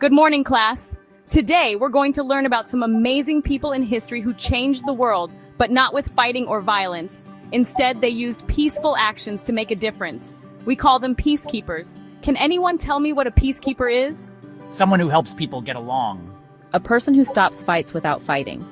Good morning, class. Today, we're going to learn about some amazing people in history who changed the world, but not with fighting or violence. Instead, they used peaceful actions to make a difference. We call them peacekeepers. Can anyone tell me what a peacekeeper is? Someone who helps people get along. A person who stops fights without fighting.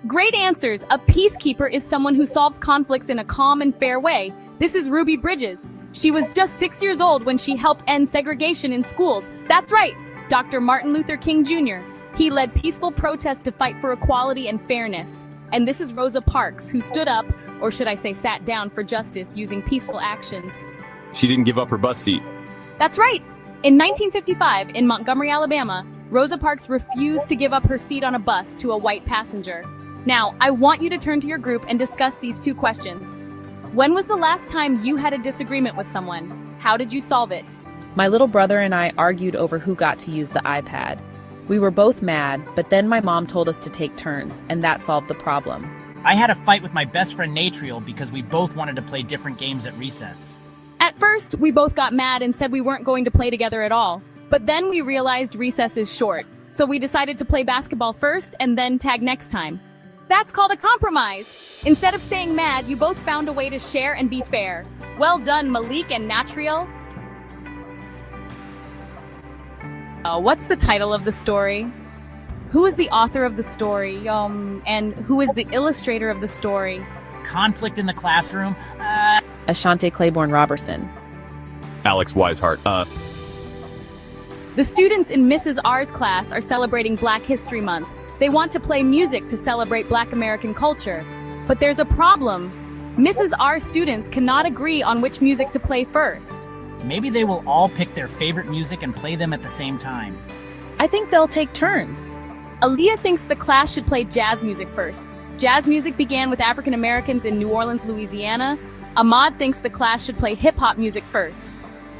Great answers! A peacekeeper is someone who solves conflicts in a calm and fair way. This is Ruby Bridges. She was just 6 years old when she helped end segregation in schools. That's right, Dr. Martin Luther King Jr. He led peaceful protests to fight for equality and fairness. And this is Rosa Parks, who stood up, or should I say sat down, for justice using peaceful actions. She didn't give up her bus seat. That's right! In 1955, in Montgomery, Alabama, Rosa Parks refused to give up her seat on a bus to a white passenger. Now, I want you to turn to your group and discuss these two questions. When was the last time you had a disagreement with someone? How did you solve it? My little brother and I argued over who got to use the iPad. We were both mad, but then my mom told us to take turns, and that solved the problem. I had a fight with my best friend Natriel because we both wanted to play different games at recess. At first, we both got mad and said we weren't going to play together at all. But then we realized recess is short, so we decided to play basketball first and then tag next time. That's called a compromise. Instead of staying mad, you both found a way to share and be fair. Well done, Malik and Natriel. What's the title of the story? Who is the author of the story? And who is the illustrator of the story? Conflict in the classroom? Ashante Claiborne Robertson. Alex Weishart. The students in Mrs. R's class are celebrating Black History Month. They want to play music to celebrate Black American culture. But there's a problem. Mrs. R students cannot agree on which music to play first. Maybe they will all pick their favorite music and play them at the same time. I think they'll take turns. Aaliyah thinks the class should play jazz music first. Jazz music began with African Americans in New Orleans, Louisiana. Ahmad thinks the class should play hip-hop music first.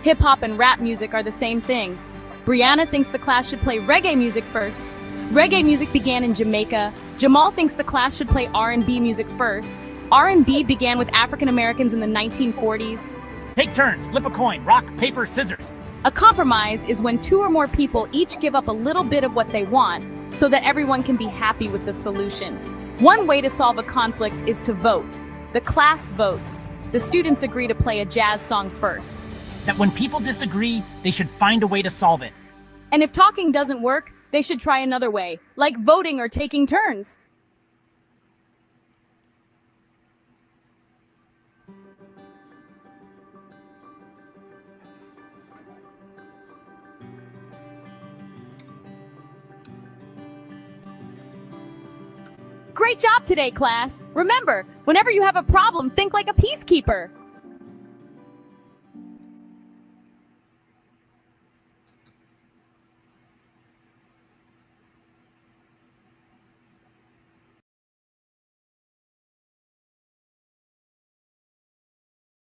Hip-hop and rap music are the same thing. Brianna thinks the class should play reggae music first. Reggae music began in Jamaica. Jamal thinks the class should play R&B music first. R&B began with African Americans in the 1940s. Take turns, flip a coin, rock, paper, scissors. A compromise is when two or more people each give up a little bit of what they want so that everyone can be happy with the solution. One way to solve a conflict is to vote. The class votes. The students agree to play a jazz song first. That when people disagree, they should find a way to solve it. And if talking doesn't work, they should try another way, like voting or taking turns. Great job today, class! Remember, whenever you have a problem, think like a peacekeeper.